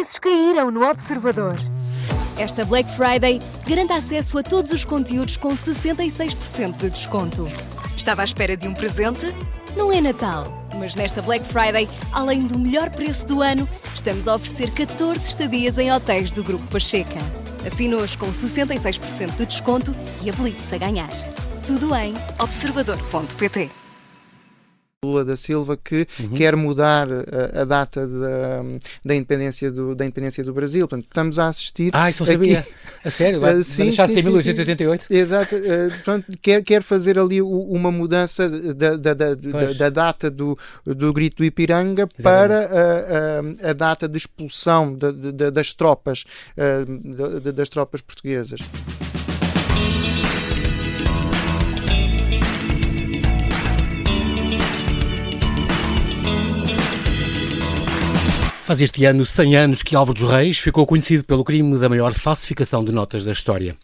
preços caíram no Observador. Esta Black Friday garanta acesso a todos os conteúdos com 66% de desconto. Estava à espera de um presente? Não é Natal, mas nesta Black Friday, além do melhor preço do ano, estamos a oferecer 14 estadias em hotéis do Grupo Pacheca. Assine-os com 66% de desconto e habilite-se a ganhar. Tudo em observador.pt. Lula da Silva que quer mudar a data da independência do Brasil. Portanto, estamos a assistir... Isso não sabia. Aqui... A sério? Vai deixar de ser 1888? Exato. Pronto, quer fazer ali uma mudança da data do Grito do Ipiranga para a data de expulsão das tropas portuguesas. Faz este ano 100 anos que Álvaro dos Reis ficou conhecido pelo crime da maior falsificação de notas da história.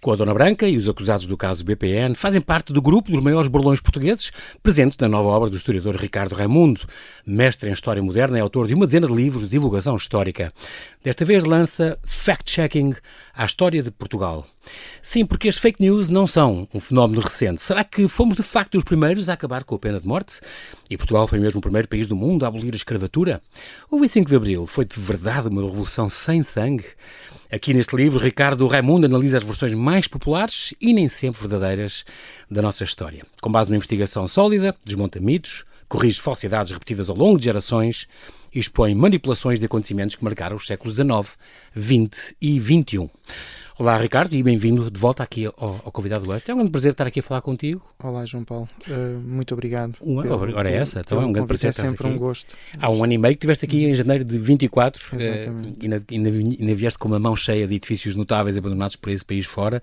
Com a Dona Branca e os acusados do caso BPN fazem parte do grupo dos maiores burlões portugueses, presentes na nova obra do historiador Ricardo Raimundo. Mestre em História Moderna, é autor de uma dezena de livros de divulgação histórica. Desta vez lança Fact-Checking à História de Portugal. Sim, porque as fake news não são um fenómeno recente. Será que fomos de facto os primeiros a acabar com a pena de morte? E Portugal foi mesmo o primeiro país do mundo a abolir a escravatura? O 25 de Abril foi de verdade uma revolução sem sangue? Aqui neste livro, Ricardo Raimundo analisa as versões mais populares e nem sempre verdadeiras da nossa história. Com base numa investigação sólida, desmonta mitos, corrige falsidades repetidas ao longo de gerações e expõe manipulações de acontecimentos que marcaram os séculos XIX, XX e XXI. Olá, Ricardo, e bem-vindo de volta aqui ao Convidado do Oeste. É um grande prazer estar aqui a falar contigo. Olá, João Paulo. Muito obrigado. Ora é essa, então é um grande prazer estar aqui. É sempre um gosto. Há um ano e meio que estiveste aqui em janeiro de 24 Exatamente. e ainda vieste com uma mão cheia de edifícios notáveis abandonados por esse país fora.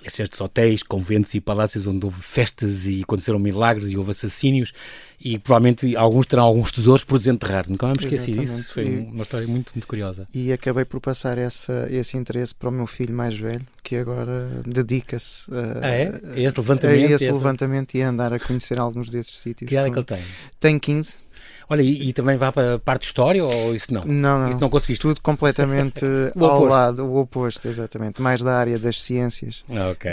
Estes hotéis, conventos e palácios onde houve festas e aconteceram milagres e houve assassínios e provavelmente alguns terão alguns tesouros por desenterrar. Nunca me esqueci disso. Foi uma história muito, muito curiosa. E acabei por passar esse interesse para o meu filho mais velho, que agora dedica-se a esse levantamento e a andar a conhecer alguns desses sítios. Que idade é que ele tem? Tem 15. Olha, e também vai para a parte de história ou isso não? Não. Isso não conseguiste? Tudo completamente ao lado, o oposto, exatamente. Mais da área das ciências. Ok.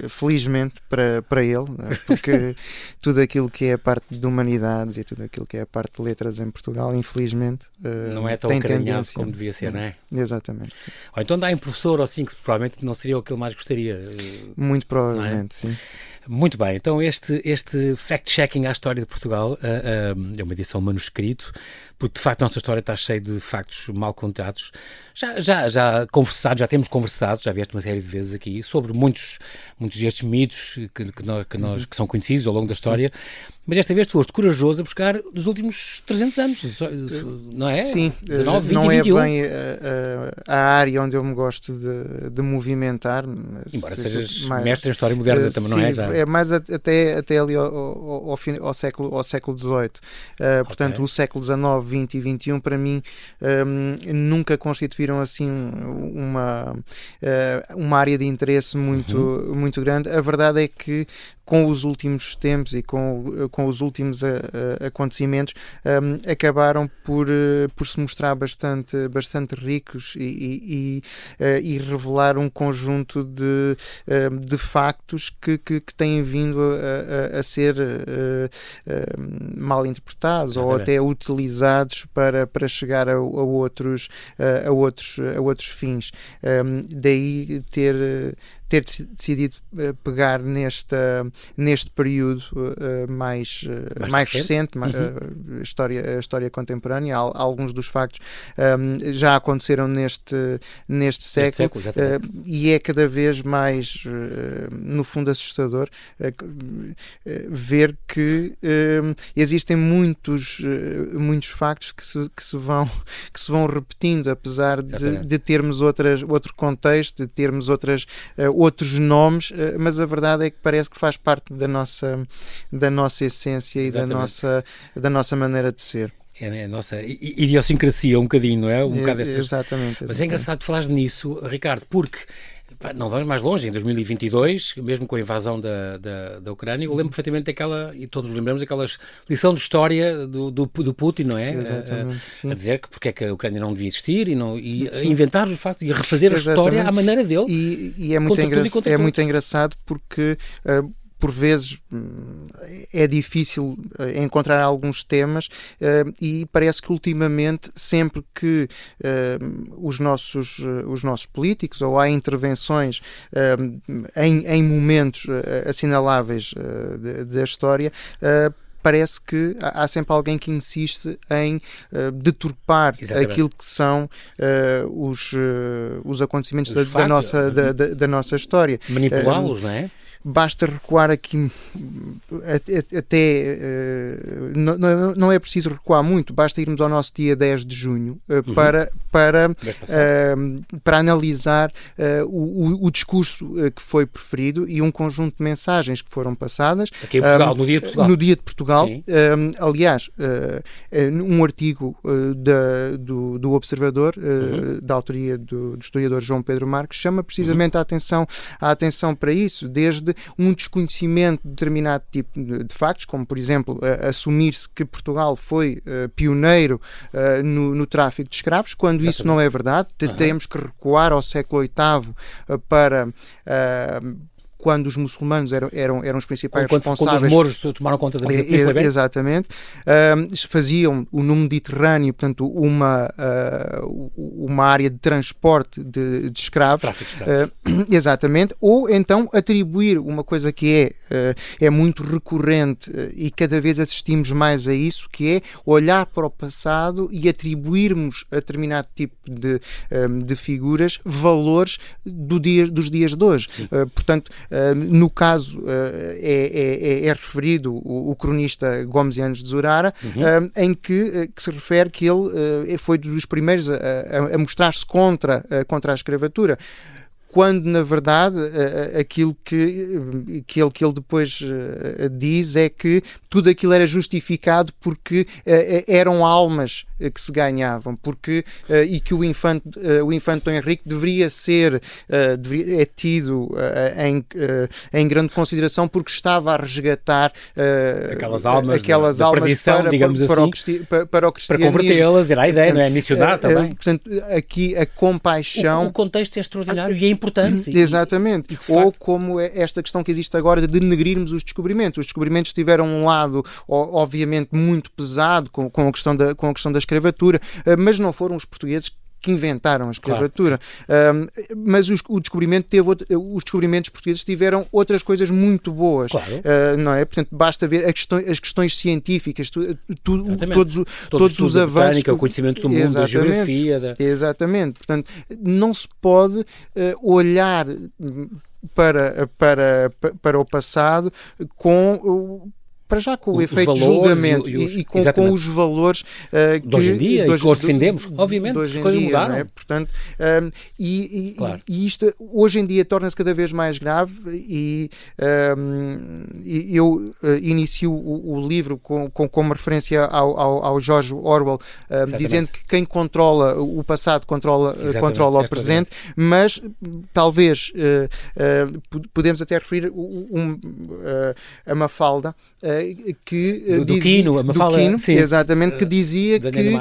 Felizmente para ele, porque tudo aquilo que é a parte de humanidades e tudo aquilo que é a parte de letras em Portugal, infelizmente, não é tão tem acarinhado tendência. Como devia ser, não é? Exatamente. Sim. Ou então dá em professor ou assim, que provavelmente não seria o que ele mais gostaria. Muito provavelmente, sim. Muito bem, então este fact-checking à história de Portugal é uma edição manuscrito, porque de facto a nossa história está cheia de factos mal contados. Já temos conversado, já vieste uma série de vezes aqui, sobre muitos destes mitos que são conhecidos ao longo da história, mas desta vez tu foste corajoso a buscar dos últimos 300 anos, não é? Sim, 19, 20 não e 21. É bem a área onde eu me gosto de movimentar. Embora sejas mestre em História Moderna também, não é? Já. É mais até ali ao século XVIII. Portanto, o século XIX, XX e XXI, para mim, nunca constituíram assim uma área de interesse muito grande. A verdade é que com os últimos tempos e com os últimos acontecimentos acabaram por se mostrar bastante ricos e revelar um conjunto de factos que têm vindo a ser mal interpretados ou até utilizados para chegar a outros fins. Daí ter decidido pegar neste período mais recente, a história contemporânea. Alguns dos factos já aconteceram neste século e é cada vez mais, no fundo, assustador ver que existem muitos factos que se vão repetindo, apesar de termos outro contexto, de termos outros nomes, mas a verdade é que parece que faz parte da nossa essência e da nossa maneira de ser. É a nossa idiosincrasia um bocadinho, não é? Um bocado Exatamente. Mas é engraçado falares nisso, Ricardo, porque Não vamos mais longe, em 2022, mesmo com a invasão da Ucrânia, eu lembro perfeitamente daquela, e todos nos lembramos, daquela lição de história do Putin, não é? Exatamente, a dizer que porque é que a Ucrânia não devia existir e a inventar os factos e a refazer a história à maneira dele. E é muito engraçado porque... por vezes é difícil encontrar alguns temas e parece que ultimamente sempre que os nossos políticos ou há intervenções em momentos assinaláveis da história, parece que há sempre alguém que insiste em deturpar aquilo que são os acontecimentos da nossa história. Manipulá-los, não é? Basta recuar aqui até... não é preciso recuar muito, basta irmos ao nosso dia 10 de junho para analisar o discurso que foi preferido e um conjunto de mensagens que foram passadas. Aqui em Portugal, no Dia de Portugal. No Dia de Portugal. Aliás, um artigo do Observador, da autoria do historiador João Pedro Marques, chama precisamente a atenção para isso, desde um desconhecimento de determinado tipo de factos, como por exemplo assumir-se que Portugal foi pioneiro no tráfico de escravos, quando isso não é verdade. Temos que recuar ao século VIII para... quando os muçulmanos eram os principais responsáveis. Quando os mouros tomaram conta da Península Ibérica. Exatamente. Faziam no Mediterrâneo, portanto, uma área de transporte de escravos. Tráfico de escravos. Exatamente. Ou então atribuir uma coisa que é muito recorrente e cada vez assistimos mais a isso, que é olhar para o passado e atribuirmos a determinado tipo de figuras valores dos dias de hoje. Portanto, no caso é referido o cronista Gomes Eanes de Zurara, em que se refere que ele foi dos primeiros a mostrar-se contra a escravatura, quando na verdade aquilo que ele depois diz é que tudo aquilo era justificado porque eram almas que se ganhavam, e que o infante Dom Henrique deveria ser tido em grande consideração porque estava a resgatar aquelas almas perdição, para o cristianismo, para convertê-las, era a ideia, não é? Missionar também. Portanto, aqui a compaixão... O contexto é extraordinário e é importante. Exatamente. Ou como esta questão que existe agora de denegrirmos os descobrimentos. Os descobrimentos tiveram um lado, obviamente, muito pesado com a questão da escravatura, mas não foram os portugueses que inventaram a escravatura. Claro, mas os descobrimentos portugueses tiveram outras coisas muito boas. Claro. Não é? Portanto, basta ver as questões científicas, todos os avanços. O conhecimento do mundo, da geografia. Exatamente. Portanto, não se pode olhar para o passado para já com o efeito de julgamento e com os valores de hoje em dia e que hoje defendemos, obviamente, as coisas mudaram. É? Portanto, claro. e isto hoje em dia torna-se cada vez mais grave e eu inicio o livro com referência ao George Orwell, dizendo que quem controla o passado controla o presente, mas talvez podemos até referir a Mafalda, que do Quino, exatamente, que dizia que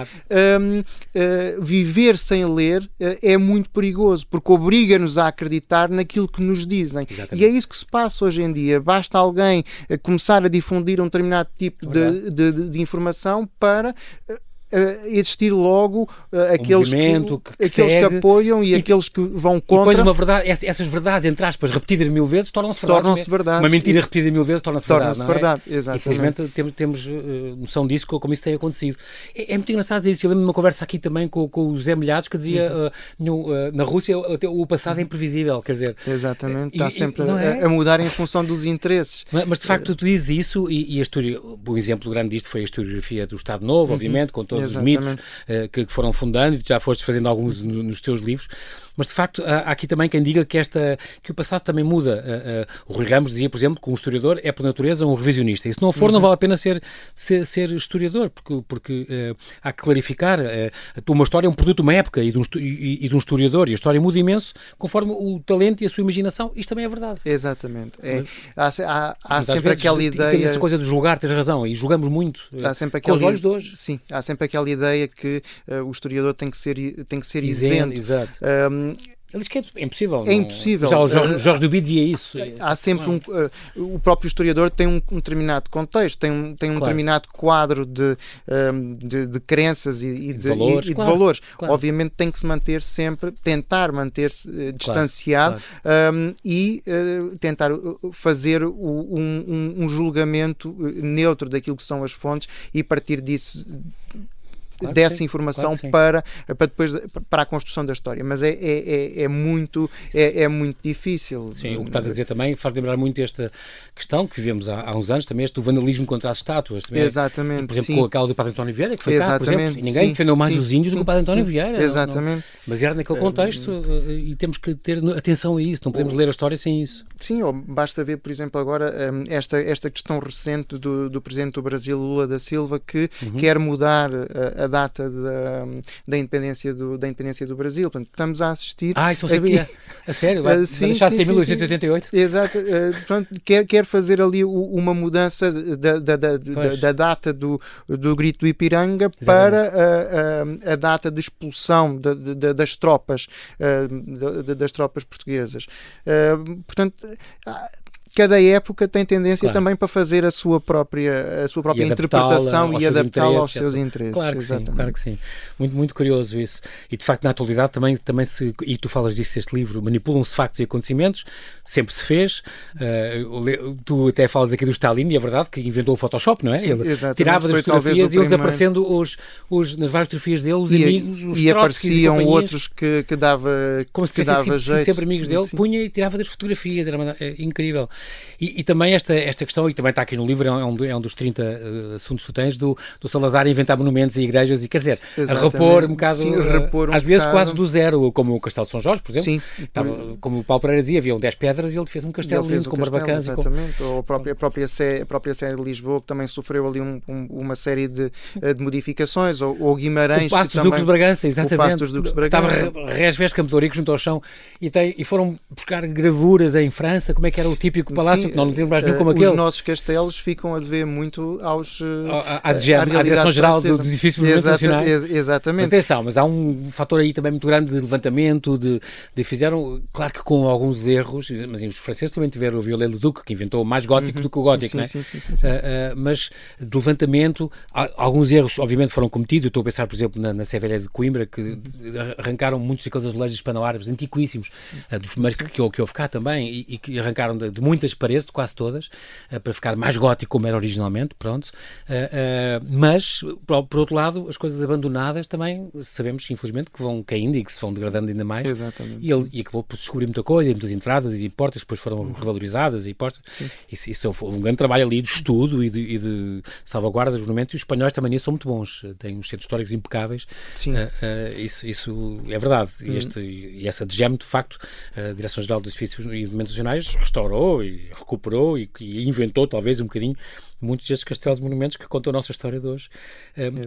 viver sem ler é muito perigoso, porque obriga-nos a acreditar naquilo que nos dizem. Exatamente. E é isso que se passa hoje em dia. Basta alguém começar a difundir um determinado tipo de informação para existir logo aqueles que apoiam e aqueles que vão contra. E depois essas verdades, entre aspas, repetidas 1000 vezes, tornam-se verdades. Uma mentira repetida 1000 vezes torna-se verdade. Exatamente. E felizmente temos noção disso, como isso tem acontecido. É muito engraçado dizer isso. Eu lembro de uma conversa aqui também com o José Milhares, que dizia na Rússia o passado é imprevisível, quer dizer... Exatamente, está sempre a mudar em função dos interesses. Mas de facto tu dizes isso e a história, o exemplo grande disto foi a historiografia do Estado Novo, obviamente, com todo os mitos que foram fundando, e tu já foste fazendo alguns nos teus livros. Mas, de facto, há aqui também quem diga que o passado também muda. O Rui Ramos dizia, por exemplo, que um historiador é, por natureza, um revisionista. E se não for, não vale a pena ser historiador, porque há que clarificar. Uma história é um produto de uma época e de um historiador, e a história muda imenso conforme o talento e a sua imaginação. Isto também é verdade. Exatamente. Há mas sempre aquela ideia... Tem essa coisa de julgar, tens razão, e julgamos muito com os olhos de hoje. Sim, há sempre aquela ideia que o historiador tem que ser isento. Exato. Ele diz que é impossível. É impossível. Já o Jorge Duby dizia isso. Há sempre o próprio historiador tem um determinado contexto, tem um determinado quadro de crenças e de valores. Claro. Obviamente tem que se manter sempre, tentar manter-se distanciado e tentar fazer um julgamento neutro daquilo que são as fontes e partir disso... dessa informação para a construção da história, mas é muito difícil. Sim, o que estás a dizer também faz lembrar muito esta questão que vivemos há uns anos, também este vanalismo contra as estátuas. Também exatamente. Por exemplo, com aquela do Padre António Vieira, que foi cá, por exemplo, e ninguém defendeu mais os índios do que o Padre António Vieira. Exatamente. Mas era naquele contexto e temos que ter atenção a isso, não podemos ler a história sem isso. Sim, ou basta ver, por exemplo, agora esta questão recente do Presidente do Brasil, Lula da Silva, que quer mudar a data da independência do Brasil. Portanto, estamos a assistir... Isso não sabia. A sério? Vai deixar de ser 1888? Exato. Pronto, quer fazer ali uma mudança da data do Grito do Ipiranga para a data de expulsão das tropas portuguesas. Portanto... Cada época tem tendência também para fazer a sua própria interpretação e adaptá-la aos seus interesses. Claro que sim. Muito, muito curioso isso. E de facto, na atualidade também e tu falas disso neste livro, manipulam-se factos e acontecimentos, sempre se fez. Tu até falas aqui do Stalin, e é verdade que inventou o Photoshop, não é? Sim, ele tirava das fotografias e iam desaparecendo nas várias fotografias dele, os amigos, os e apareciam outros que dava como se fossem sempre amigos dele, punha e tirava das fotografias, era incrível. E também esta questão, e também está aqui no livro, é um dos 30 assuntos que tu tens, do Salazar inventar monumentos e igrejas, e quer dizer, a repor um bocado, às vezes quase do zero, como o Castelo de São Jorge, por exemplo. Sim. Como o Paulo Pereira dizia, haviam 10 pedras e ele fez um castelo lindo, com barbacãs. Exatamente, ou a própria Sé de Lisboa, que também sofreu ali uma série de modificações, ou Guimarães... O Paço dos Duques de Bragança, exatamente. O Paço dos Duques de Bragança. Estava resvés Campetorico junto ao chão, e foram buscar gravuras em França, como é que era o típico palácio, que não temos mais nenhum como aquele. Os nossos castelos ficam a dever muito à Direção-Geral dos Edifícios Monumentos Nacionais. Exatamente. Mas atenção, mas há um fator aí também muito grande de levantamento, de fizeram, claro que com alguns erros, mas os franceses também tiveram o Viollet-le-Duc, que inventou o mais gótico do que o gótico, não é? Sim. Mas de levantamento, alguns erros obviamente foram cometidos. Eu estou a pensar, por exemplo, na Sé Velha de Coimbra, que arrancaram muitos daqueles azulejos hispano-árabes antiquíssimos, dos primeiros que houve cá também, e que arrancaram de muitas paredes, de quase todas, para ficar mais gótico como era originalmente, pronto. Mas, por outro lado, as coisas abandonadas também sabemos, infelizmente, que vão caindo e que se vão degradando ainda mais. Exatamente. E acabou por descobrir muita coisa, e muitas entradas e portas que depois foram revalorizadas e postas. Isso foi um grande trabalho ali de estudo e de salvaguarda dos monumentos, e os espanhóis também nisso são muito bons. Têm uns centros históricos impecáveis. Isso é verdade. E essa DGEM, de facto, a Direção-Geral dos Edifícios e Monumentos Nacionais, restaurou e recuperou e inventou, talvez, um bocadinho muitos destes castelos e monumentos que contam a nossa história de hoje.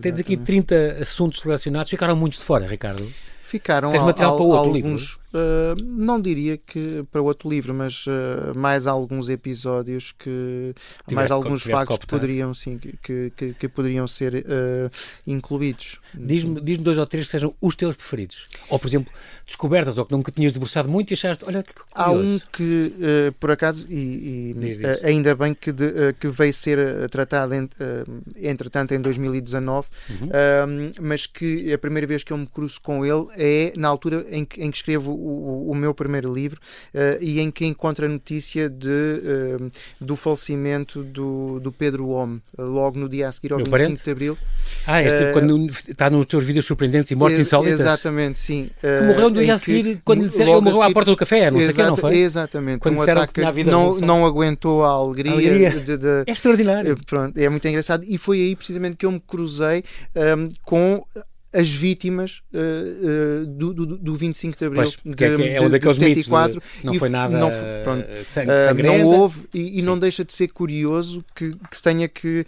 Tens aqui 30 assuntos relacionados. Ficaram muitos de fora, Ricardo? Ficaram Tens material para outro alguns livro? Não diria que para outro livro, mas mais alguns episódios mais alguns factos que poderiam, que poderiam ser incluídos. Diz-me 2 ou 3 que sejam os teus preferidos. Ou, por exemplo, descobertas, ou que nunca tinhas debruçado muito e achaste, olha que curioso. Há um que, por acaso, diz. Ainda bem que veio ser tratado entretanto em 2019, mas que a primeira vez que eu me cruzo com ele é na altura em que escrevo o meu primeiro livro, e em que encontra a notícia do falecimento do Pedro Homme, logo no dia a seguir ao 25 de Abril. Quando está nos teus vídeos surpreendentes e mortes insólitas? Exatamente, sim. Que morreu no dia a seguir, quando lhe disseram, ele morreu à porta do café, não sei o que, não foi? Exatamente. Quando disseram que tinha havido não aguentou a alegria. É extraordinário. Pronto, é muito engraçado. E foi aí precisamente que eu me cruzei com as vítimas do 25 de Abril é um daqueles 74, mitos não foi nada sangrento. Não houve, e não deixa de ser curioso que se tenha que...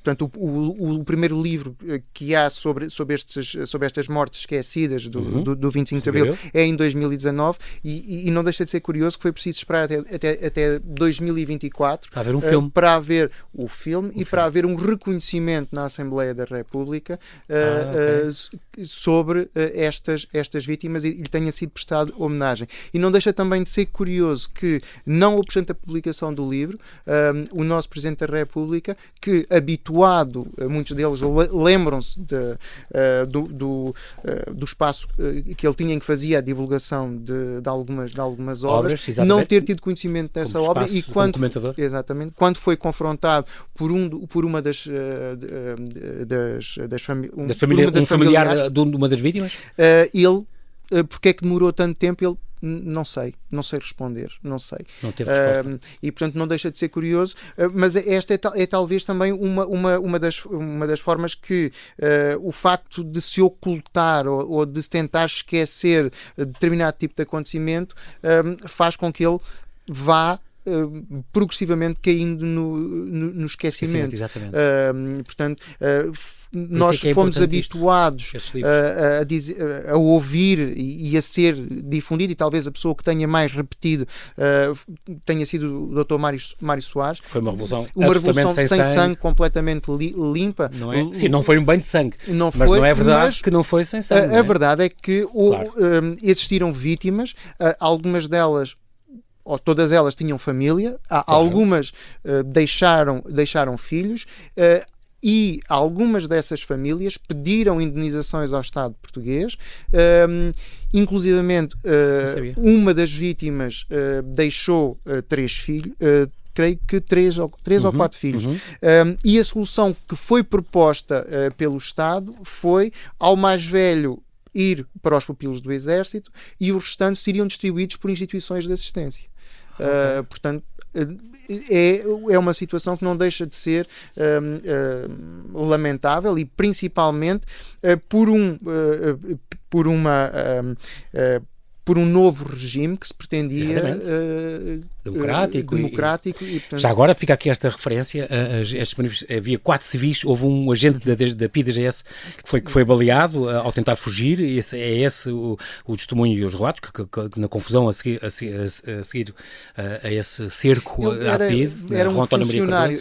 Portanto, o primeiro livro que há sobre estas mortes esquecidas do 25 de Abril é em 2019, e não deixa de ser curioso que foi preciso esperar até 2024 para haver um filme. Para haver o filme e para haver um reconhecimento na Assembleia da República sobre estas vítimas, e lhe tenha sido prestado homenagem. E não deixa também de ser curioso que, não obstante a publicação do livro, o nosso Presidente da República, que habituado, muitos deles lembram-se do espaço que ele tinha em que fazia a divulgação de algumas obras, não ter tido conhecimento dessa obra, e quando foi confrontado por uma um familiar de uma das vítimas, ele, porque é que demorou tanto tempo, ele não sei responder, não sei. Não teve resposta. E portanto não deixa de ser curioso, mas esta é talvez também uma das formas que o facto de se ocultar ou de se tentar esquecer determinado tipo de acontecimento faz com que ele vá progressivamente caindo no esquecimento. Exatamente. Portanto, nós fomos habituados a ouvir e a ser difundido, e talvez a pessoa que tenha mais repetido tenha sido o Dr. Mário Soares. Foi uma revolução sem sangue, completamente limpa. Não é? Sim, não foi um banho de sangue, mas não é verdade que não foi sem sangue. A verdade é que existiram vítimas, algumas delas, ou todas elas, tinham família, algumas deixaram filhos, e algumas dessas famílias pediram indenizações ao Estado português, inclusivamente uma das vítimas deixou 3 filhos, creio que 3 ou 4 filhos. E a solução que foi proposta pelo Estado foi ao mais velho ir para os pupilos do Exército, e os restantes seriam distribuídos por instituições de assistência. Portanto, é uma situação que não deixa de ser lamentável, e principalmente por um novo regime que se pretendia democrático. E, portanto... Já agora fica aqui esta referência. Havia 4 civis, houve um agente da PIDGS que foi baleado ao tentar fugir. É esse o testemunho e os relatos, que na confusão a seguir a esse cerco à PID.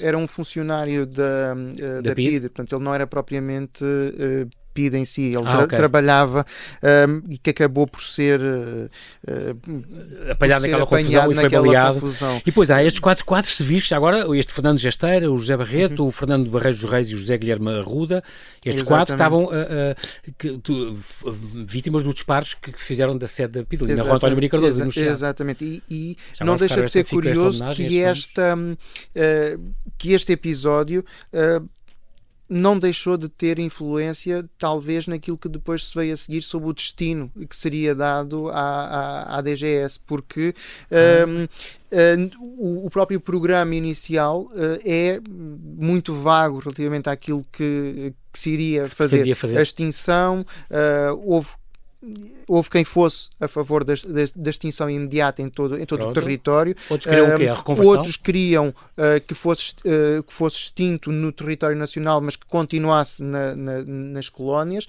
Era um funcionário da PID, portanto ele não era propriamente PID em si, ele trabalhava, e que acabou por ser apanhado naquela confusão e foi baleado. E depois há estes quatro civis, agora este Fernando Gesteira, o José Barreto, o Fernando Barreiros dos Reis e o José Guilherme Arruda. Estes 4 estavam vítimas dos disparos que fizeram da sede da PID, na Rua António Maria Cardoso. Exatamente. E não deixa de ser curioso que este episódio não deixou de ter influência, talvez, naquilo que depois se veio a seguir sobre o destino que seria dado à DGS, porque o próprio programa inicial é muito vago relativamente àquilo que se iria fazer. A extinção, houve quem fosse a favor da extinção imediata em todo o território. Outros queriam o quê? A reconversão? Outros queriam que fosse extinto no território nacional, mas que continuasse nas colónias.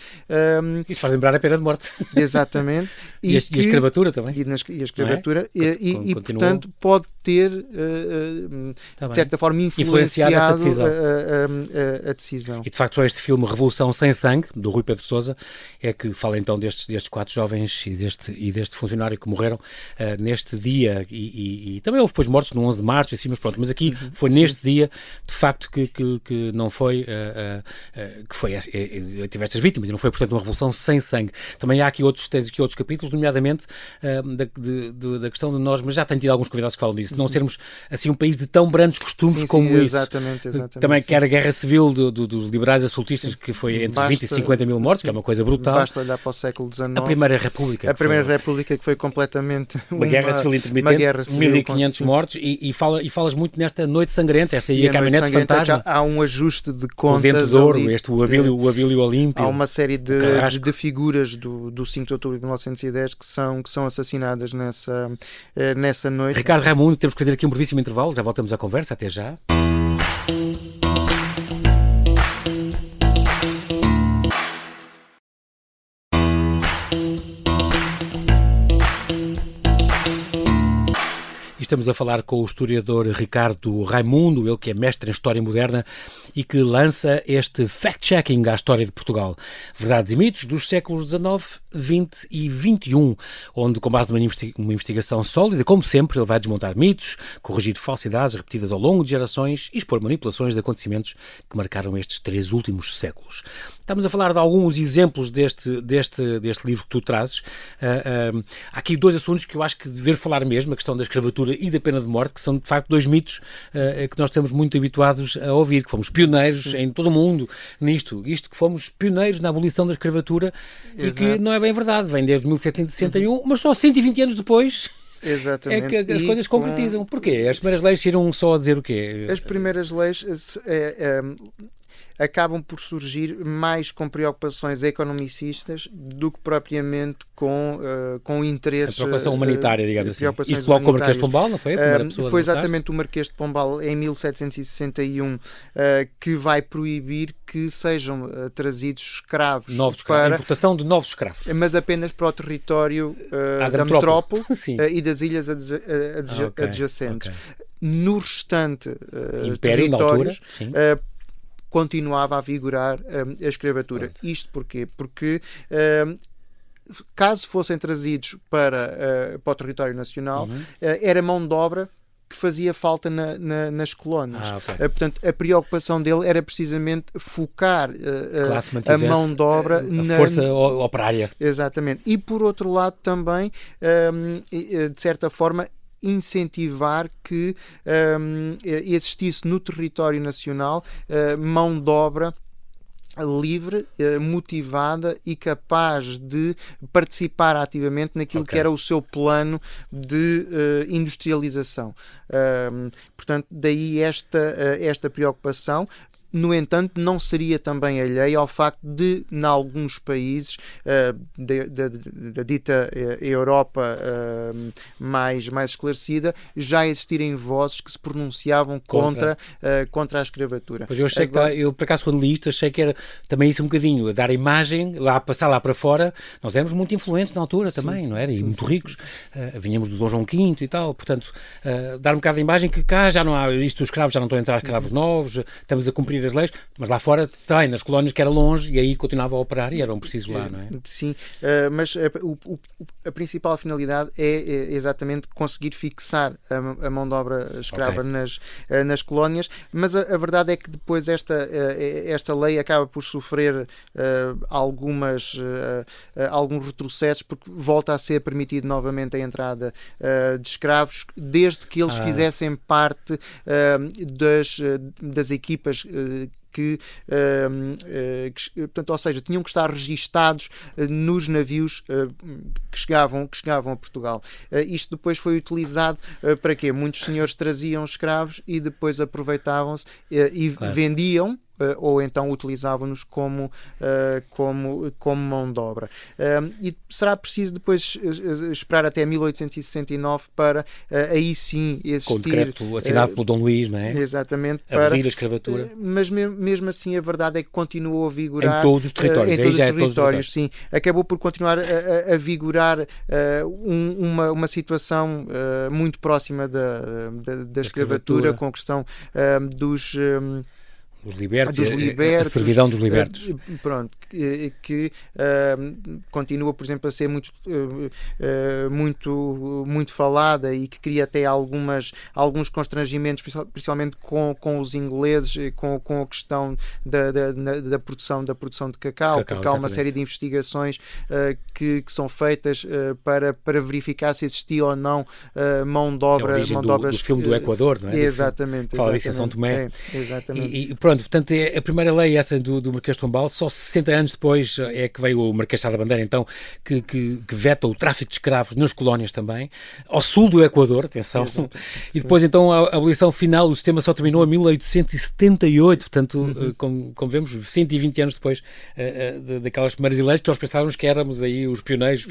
Isso faz lembrar a pena de morte. Exatamente. E a escravatura também. E a escravatura. E portanto, pode ter, de certa forma, influenciado a decisão. E, de facto, só este filme Revolução Sem Sangue, do Rui Pedro Sousa, é que fala então destes destes 4 jovens e deste funcionário que morreram neste dia, e também houve depois mortos no 11 de março, assim, mas pronto, mas aqui foi neste dia, de facto, que não foi, tive estas vítimas, e não foi, portanto, uma revolução sem sangue. Também há aqui outros capítulos, nomeadamente da questão de nós, mas já tenho tido alguns convidados que falam disso, não sermos, assim, um país de tão brandos costumes como isso. Exatamente. Também quer a guerra civil dos liberais absolutistas, que foi entre 20 e 50 mil mortos, que é uma coisa brutal. Basta olhar para o século XIX. A Primeira República. A Primeira República, que foi completamente uma guerra civil intermitente, 1500 mortos, e falas muito nesta noite sangrenta, esta e a caminhonete fantasma. Há um ajuste de contas. O Dente de Ouro, o Abílio Olímpio. Há uma série de figuras do 5 de outubro de 1910 que são assassinadas nessa noite. Ricardo Raimundo, temos que fazer aqui um brevíssimo intervalo, já voltamos à conversa, até já. Estamos a falar com o historiador Ricardo Raimundo, ele que é mestre em História Moderna e que lança este fact-checking à história de Portugal. Verdades e mitos dos séculos XIX, XX e XXI, onde, com base numa investigação sólida, como sempre, ele vai desmontar mitos, corrigir falsidades repetidas ao longo de gerações e expor manipulações de acontecimentos que marcaram estes 3 últimos séculos. Estamos a falar de alguns exemplos deste livro que tu trazes. Há aqui 2 assuntos que eu acho que dever falar mesmo, a questão da escravatura e da pena de morte, que são de facto 2 mitos que nós estamos muito habituados a ouvir, que fomos pioneiros em todo o mundo nisto. Isto que fomos pioneiros na abolição da escravatura. Exato. E que não é bem verdade, vem desde 1761, mas só 120 anos depois... Exatamente. É que as coisas concretizam. Porquê? As primeiras leis saíram só a dizer o quê? As primeiras leis acabam por surgir mais com preocupações economicistas do que propriamente com interesses... A preocupação humanitária, digamos assim. Isto logo com o Marquês de Pombal, não foi? A primeira pessoa foi exatamente o Marquês de Pombal, em 1761, que vai proibir que sejam trazidos escravos. A importação de novos escravos. Mas apenas para o território da metrópole e das ilhas adjacentes. Okay. No restante territórios... continuava a vigorar a escravatura. Pronto. Isto porquê? Porque caso fossem trazidos para o território nacional, era mão de obra que fazia falta nas colónias. Portanto, a preocupação dele era precisamente focar a mão de obra na força operária. Exatamente. E por outro lado também, de certa forma, incentivar que existisse no território nacional mão de obra livre, motivada e capaz de participar ativamente naquilo que era o seu plano de industrialização. Portanto, daí esta preocupação. No entanto, não seria também alheio ao facto de, em alguns países da dita Europa mais esclarecida, já existirem vozes que se pronunciavam contra a escravatura. Pois eu achei eu por acaso quando li isto, achei que era também isso um bocadinho, a dar a imagem, passar lá para fora. Nós éramos muito influentes na altura também, não era? E muito ricos. Vinhamos do Dom João V e tal, portanto, dar um bocado a imagem que cá já não há isto, os escravos já não estão a entrar escravos novos, estamos a cumprir as leis, mas lá fora tem, nas colónias que era longe e aí continuava a operar e eram precisos lá, não é? Sim, mas a principal finalidade é exatamente conseguir fixar a mão de obra escrava nas colónias, mas a verdade é que depois esta lei acaba por sofrer alguns retrocessos, porque volta a ser permitido novamente a entrada de escravos, desde que eles fizessem parte das equipas portanto, ou seja, tinham que estar registados nos navios que chegavam a Portugal. Isto depois foi utilizado para quê? Muitos senhores traziam escravos e depois aproveitavam-se e vendiam, ou então utilizavam-nos como mão de obra. E será preciso depois esperar até 1869 para aí sim existir... Com o decreto assinado pelo Dom Luís, não é? Exatamente. Abolir a escravatura. Mas mesmo assim a verdade é que continuou a vigorar... Em todos os territórios. Em todos os territórios, sim. Acabou por continuar a vigorar uma situação muito próxima da escravatura, com a questão dos Os libertos, dos libertos, a servidão dos libertos. Pronto, que continua, por exemplo, a ser muito falada e que cria até alguns constrangimentos, principalmente com os ingleses, com a questão da produção de cacau, porque há uma série de investigações que são feitas para verificar se existia ou não mão de obra. Do filme do Equador, não é? Exatamente. Fala de São Tomé. Exatamente. E pronto, portanto, a primeira lei, essa do Marquês de Pombal, só 60 anos depois é que veio o Marquês de Sá da Bandeira, então, que veta o tráfico de escravos nas colónias também, ao sul do Equador, atenção. Exatamente. E depois, então, a abolição final, o sistema só terminou em 1878, portanto, como vemos, 120 anos depois daquelas primeiras leis, que nós pensávamos que éramos aí os pioneiros.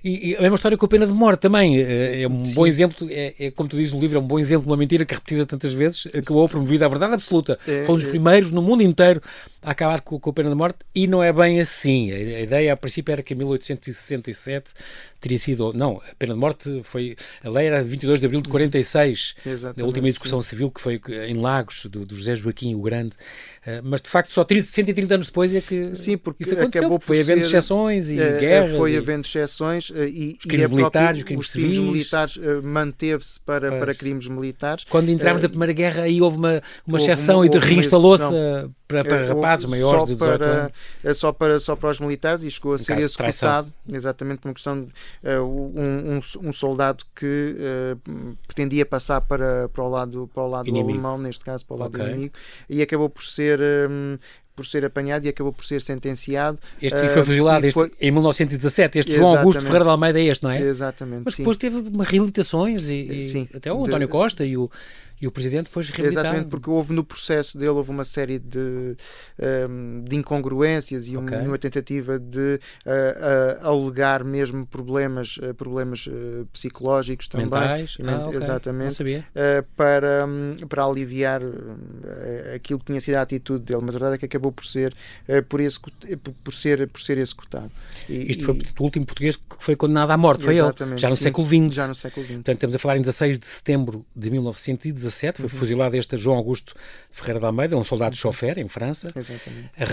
E a mesma história com a pena de morte também, é um bom exemplo, como tu dizes no livro, é um bom exemplo de uma mentira que é repetida tantas vezes, acabou promovida a verdade absoluta. Fomos os primeiros no mundo inteiro a acabar com a pena de morte, e não é bem assim. A ideia, a princípio, era que em 1867 teria sido... Não, a pena de morte a lei era de 22 de abril de 46, a última execução civil, que foi em Lagos, do José Joaquim o Grande. Mas, de facto, só 130 anos depois é que sim, porque isso aconteceu. Acabou foi havendo exceções e guerras. Foi havendo exceções e crimes militares, os crimes militares manteve-se para crimes militares. Quando entramos na Primeira Guerra, aí houve uma exceção e reinstalou-se para rapazes maiores de 18 anos. Só para os militares, e chegou a ser executado, exatamente por uma questão de um soldado que pretendia passar para o lado alemão, neste caso para o lado do inimigo, e acabou por ser apanhado e acabou por ser sentenciado. Este foi fuzilado em 1917. Este João Augusto Ferreira de Almeida é este, não é? Exatamente. Mas depois teve reabilitações e até o António Costa e o Presidente depois reabilitaram. Exatamente, porque no processo dele houve uma série de incongruências e uma tentativa de alegar mesmo problemas psicológicos também. Mentais? Exatamente. Não sabia. Para aliviar aquilo que tinha sido a atitude dele, mas a verdade é que acabou por ser executado. Isto foi o último português que foi condenado à morte, foi ele, já no século XX. Já no século XX. Portanto, estamos a falar em 16 de setembro de 1917, foi fuzilado este João Augusto Ferreira de Almeida, um soldado chofer em França. Exatamente. Ele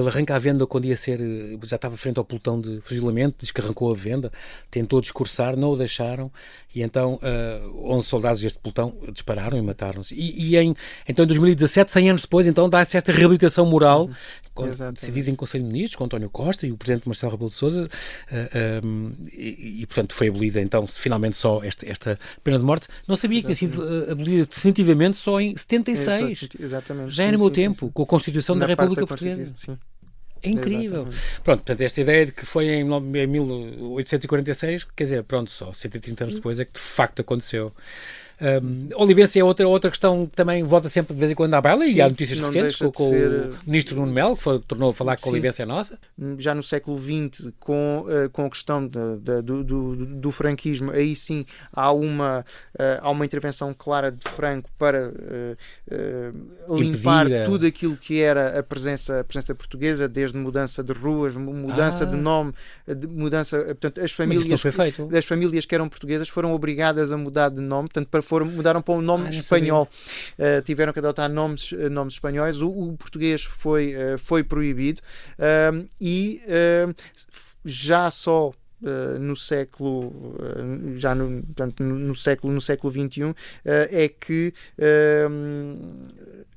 arranca a venda quando já estava frente ao pelotão de fuzilamento, diz que arrancou a venda, tentou discursar, não o deixaram, e então 11 soldados deste pelotão dispararam e mataram-se. Então, em 2017, 100 anos depois, então dá-se esta reabilitação moral, decidida em Conselho de Ministros, com António Costa e o Presidente Marcelo Rebelo de Sousa, e portanto foi abolida então finalmente só esta pena de morte. Não sabia que tinha sido abolida definitivamente só em 76. Exatamente. Já é no meu tempo, com a Constituição da República Portuguesa. Sim. É incrível. Exatamente. Pronto, portanto, esta ideia de que foi em 1846, quer dizer, pronto, só 130 anos depois é que de facto aconteceu. Olivência é outra questão que também volta sempre de vez em quando à baila, e há notícias recentes com o ministro Nuno Melo, que tornou a falar que a Olivência é nossa. Já no século XX, com a questão do franquismo, aí sim há uma intervenção clara de Franco para limpar tudo aquilo que era a presença portuguesa, desde mudança de ruas, mudança de nome, portanto, as famílias que eram portuguesas foram obrigadas a mudar de nome, portanto, mudaram para um nome espanhol. Tiveram que adotar nomes espanhóis. O português foi proibido, e já só no século XXI é que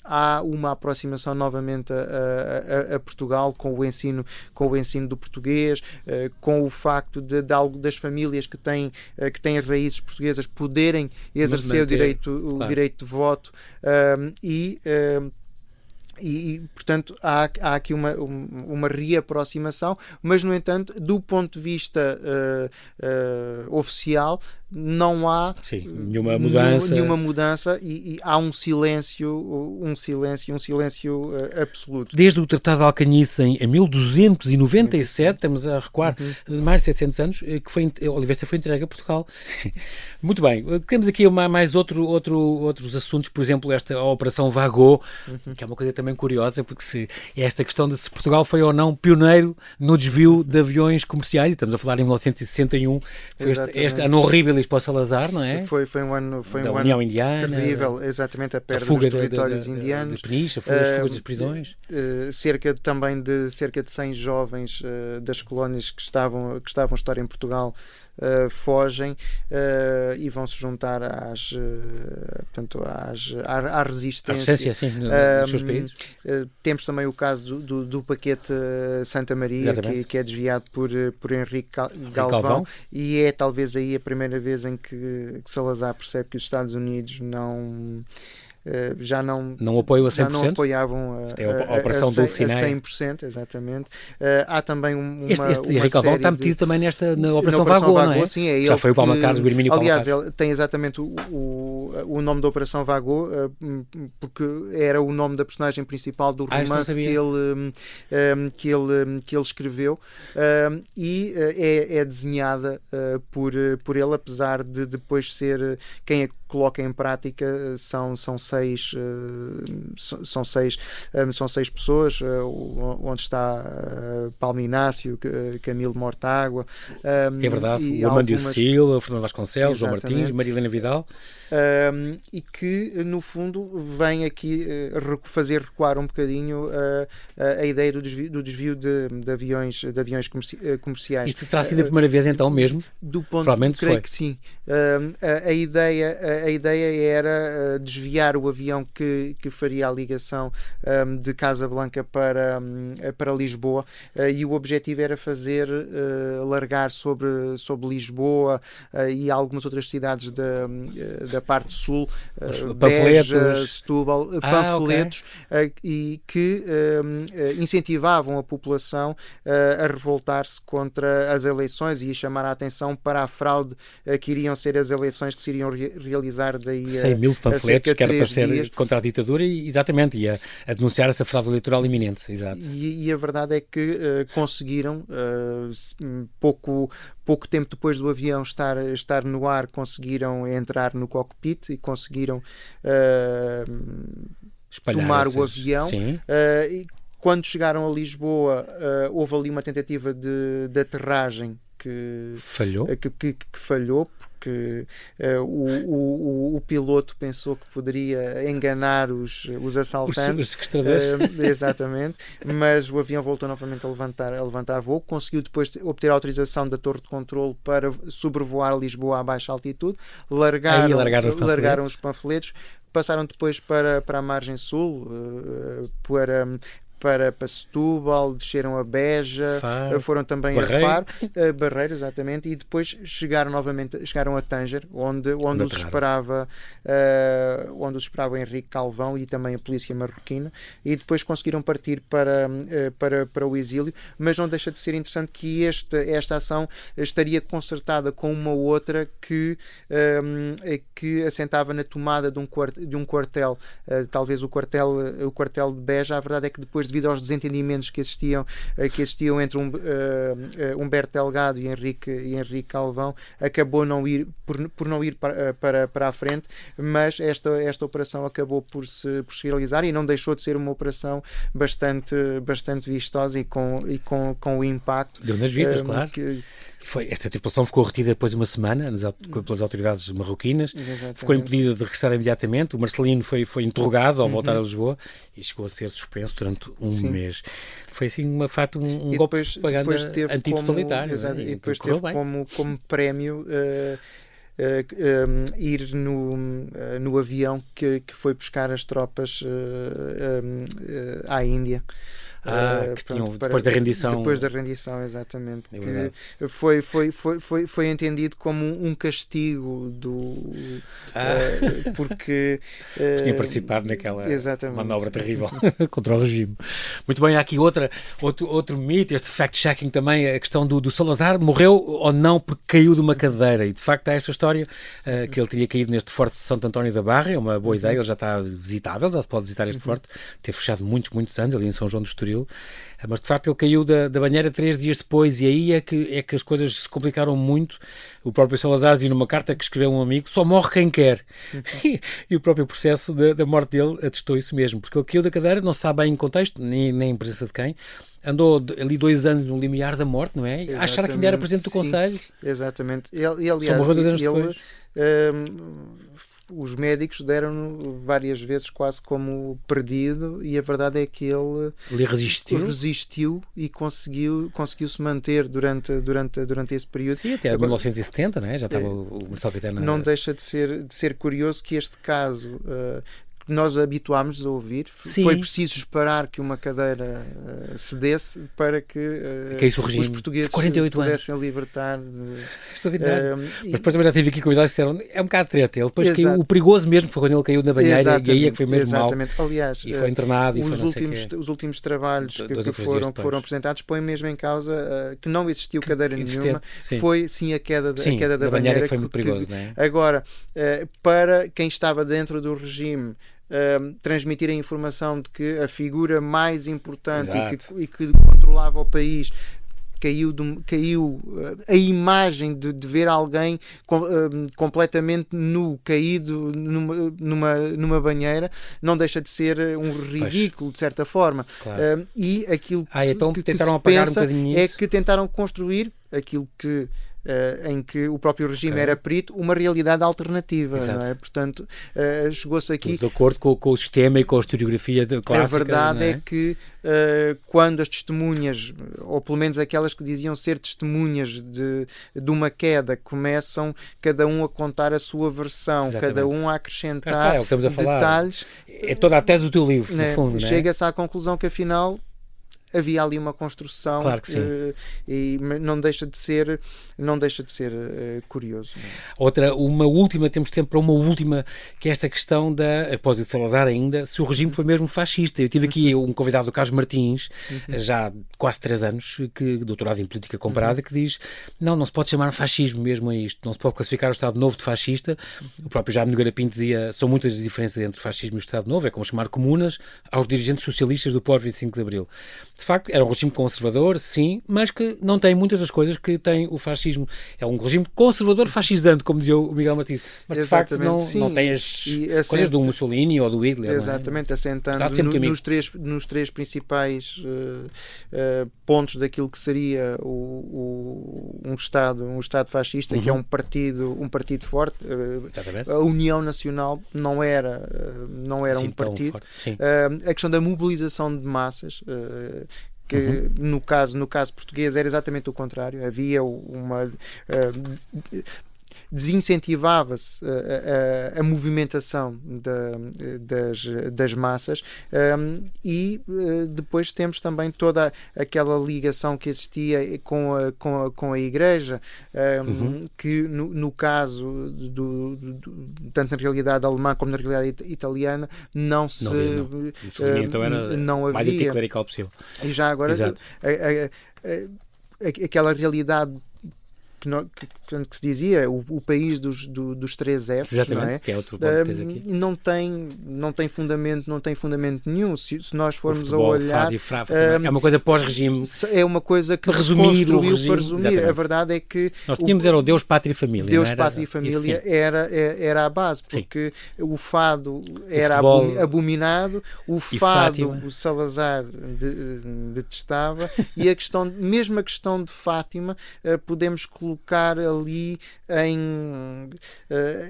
há uma aproximação novamente a Portugal com o ensino do português, com o facto das famílias que têm raízes portuguesas poderem exercer o direito de voto, e portanto há aqui uma reaproximação, mas no entanto do ponto de vista oficial não há nenhuma mudança e há um silêncio absoluto. Desde o Tratado de Alcanice em 1297, estamos a recuar mais de 700 anos, que Olivência foi entregue a Portugal. Muito bem, temos aqui mais outros assuntos, por exemplo, a Operação Vago, que é uma coisa também curiosa, porque é esta questão de se Portugal foi ou não pioneiro no desvio de aviões comerciais, e estamos a falar em 1961, foi esta não reabilitação Exílios para o Salazar, não é? Foi um ano da União Indiana, terrível, exatamente, a perda fuga dos territórios indianos. De Peniche, as fugas das prisões. Cerca de 100 jovens das colónias que estavam a estar em Portugal fogem e vão se juntar à resistência. Sim, nos seus países. Temos também o caso do paquete Santa Maria, que é desviado por Henrique Galvão, e é talvez aí a primeira vez em que Salazar percebe que os Estados Unidos já não apoiam a 100%? Já não apoiavam a Operação do Sinai. A 100%, exatamente. Há também Este Henrique Galvão está metido também na Operação Vago, não é? Sim, é já foi o Palma Carlos, o Hermínio Palma Aliás, Carlos. Ele tem exatamente o nome da Operação Vago, porque era o nome da personagem principal do romance que ele escreveu, e é desenhada por ele, apesar de depois ser quem a coloca em prática. São seis pessoas, onde está Paulo Inácio, Camilo Mortágua, é verdade, o Amandio Silva, o Fernando Vasconcelos, João Martins, Marilena Vidal, e que no fundo vem aqui fazer recuar um bocadinho a ideia do desvio de aviões comerciais. Isto terá sido a primeira vez então mesmo? Provavelmente creio foi. Que sim. A ideia era desviar o avião que faria a ligação de Casablanca para Lisboa, e o objetivo era fazer largar sobre Lisboa e algumas outras cidades da parte sul, Beja, Setúbal, panfletos, e que incentivavam a população a revoltar-se contra as eleições e a chamar a atenção para a fraude que iriam ser as eleições que se iriam realizar daí 100 mil panfletos que era para ser contra a ditadura e a denunciar essa fraude eleitoral iminente. Exato. E a verdade é que conseguiram, pouco tempo depois do avião estar no ar, conseguiram entrar no cockpit e conseguiram tomar o avião. E quando chegaram a Lisboa, houve ali uma tentativa de aterragem que falhou, porque o piloto pensou que poderia enganar os assaltantes. Os sequestradores. Exatamente, mas o avião voltou novamente a levantar voo, conseguiu depois obter a autorização da torre de controle para sobrevoar Lisboa a baixa altitude, largaram os panfletos, passaram depois para a margem sul, para Setúbal, desceram a Beja, foram também a Faro, Barreiro, exatamente, e depois chegaram a Tânger, onde os esperava Henrique Galvão e também a polícia marroquina, e depois conseguiram partir para o exílio, mas não deixa de ser interessante que esta ação estaria concertada com uma outra que assentava na tomada de um quartel, talvez o quartel de Beja. A verdade é que depois, devido aos desentendimentos que existiam entre Humberto Delgado e Henrique Galvão, acabou por não ir para a frente, mas esta operação acabou por se realizar e não deixou de ser uma operação bastante vistosa e com o impacto. Deu nas vistas, claro. Esta tripulação ficou retida depois de uma semana pelas autoridades marroquinas. Exatamente. Ficou impedida de regressar imediatamente. O Marcelino foi interrogado ao voltar a Lisboa e chegou a ser suspenso durante um mês. Foi assim, um golpe de propaganda antitotalitário. E depois teve como prémio ir no avião que foi buscar as tropas à Índia. Depois da rendição. Depois da rendição, exatamente. Que foi entendido como um castigo porque tinha participado naquela exatamente. manobra terrível contra o regime. Muito bem, há aqui outro mito, este fact-checking também, a questão do Salazar, morreu ou não porque caiu de uma cadeira, e de facto há esta história que ele teria caído neste forte de Santo António da Barra. É uma boa ideia, ele já está visitável, já se pode visitar este forte, teve fechado muitos anos ali em São João do Estoril. Mas de facto ele caiu da banheira 3 dias depois, e aí é que as coisas se complicaram muito. O próprio Salazar dizia numa carta que escreveu a um amigo: só morre quem quer. E o próprio processo da morte dele atestou isso mesmo, porque ele caiu da cadeira, não se sabe bem em contexto, nem em presença de quem, andou ali 2 anos no limiar da morte, não é? A achar que ainda era presidente do Conselho. Exatamente. Ele, aliás, só morreu 2 anos depois. Os médicos deram-no várias vezes quase como perdido, e a verdade é que ele resistiu e conseguiu-se manter durante esse período. Sim, até 1970, não é? Já estava o Marcelo Caetano. Não deixa de ser curioso que este caso, que nós habituámos a ouvir, Sim. Foi preciso esperar que uma cadeira cedesse para que os portugueses se pudessem libertar de... Extraordinário. Mas depois também já tive aqui convidados que disseram, é um bocado treta. Ele depois caiu, o perigoso mesmo foi quando ele caiu na banheira. Exatamente. E aí é que foi mesmo mal. Aliás, e foi internado. Os últimos trabalhos que foram apresentados põem mesmo em causa que não existiu cadeira nenhuma. Sim. Foi sim a queda da banheira que foi muito perigoso, não é? Agora, para quem estava dentro do regime, transmitir a informação de que a figura mais importante e que controlava o país caiu a imagem de ver alguém completamente nu, caído numa banheira, não deixa de ser um ridículo, de certa forma. Claro. E aquilo que tentaram se apagar pensa um bocadinho é isso. que tentaram construir aquilo que em que o próprio regime era perito, uma realidade alternativa, não é? Portanto, chegou-se aqui... De acordo com o sistema e com a historiografia clássica. A verdade é? é que quando as testemunhas, ou pelo menos aquelas que diziam ser testemunhas de uma queda, começam cada um a contar a sua versão, Exatamente. Cada um a acrescentar é o que estamos a falar. Detalhes. É toda a tese do teu livro, no fundo, não é? Chega-se à conclusão que afinal havia ali uma construção, claro que sim. E não deixa de ser curioso. Uma última, temos tempo para uma última, que é esta questão da, após de Salazar ainda, se o regime foi mesmo fascista. Eu tive aqui um convidado do Carlos Martins, já há quase 3 anos, doutorado em política comparada, que diz, não se pode chamar fascismo mesmo a isto, não se pode classificar o Estado Novo de fascista. O próprio Jaime Nogueira Pinto dizia, são muitas as diferenças entre o fascismo e o Estado Novo, é como chamar comunas aos dirigentes socialistas do pós-25 de Abril. De facto, era um regime conservador, sim, mas que não tem muitas das coisas que tem o fascismo. É um regime conservador fascisante, como dizia o Miguel Martins, mas de facto não tem as coisas do Mussolini ou do Hitler. Exatamente, assentando nos três principais pontos daquilo que seria um Estado fascista, que é um partido forte. A União Nacional não era um partido. A questão da mobilização de massas, que no caso português era exatamente o contrário. Havia uma desincentivava-se a movimentação das massas, e depois temos também toda aquela ligação que existia com a Igreja, que no caso tanto na realidade alemã como na realidade italiana não havia mais anticlerical possível. E já agora aquela realidade que se dizia o país dos 3 Fs, exatamente, não é? Que é outro ponto que tens aqui. Não tem fundamento nenhum. Se nós formos futebol, a olhar, é uma coisa pós-regime, é uma coisa que para resumir para resumir. Exatamente. A verdade é que nós tínhamos era o Deus, Pátria e Família. Deus, Pátria e Família era a base, porque o fado era abominado, o fado o Salazar detestava, e a questão de Fátima podemos colocar ali em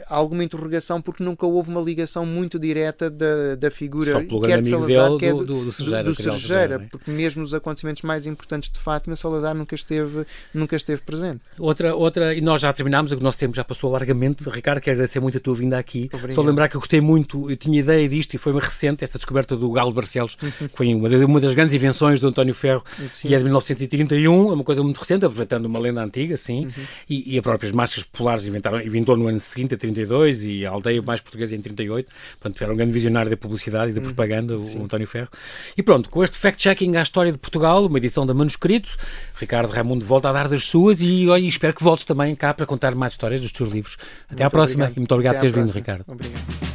alguma interrogação, porque nunca houve uma ligação muito direta da figura, quer de Salazar, quer do Cerejeira, porque mesmo nos acontecimentos mais importantes de Fátima, Salazar nunca esteve presente. Outra, e nós já terminámos, o nosso tempo já passou largamente. Ricardo, quero agradecer muito a tua vinda aqui. Obrigado. Só lembrar que eu gostei muito, eu tinha ideia disto, e foi recente esta descoberta do Galo de Barcelos, que foi uma das grandes invenções do António Ferro, e é de 1931, é uma coisa muito recente, aproveitando uma lenda antiga, sim. E as próprias marchas populares inventou no ano seguinte, a 32, e a aldeia mais portuguesa em 38. Portanto, era um grande visionário da publicidade e da propaganda, o António Ferro. E pronto, com este fact-checking à história de Portugal, uma edição da Manuscrito, Ricardo Raimundo volta a dar das suas, e espero que voltes também cá para contar mais histórias dos teus livros. Até à próxima, e muito obrigado por teres vindo, Ricardo. Obrigado.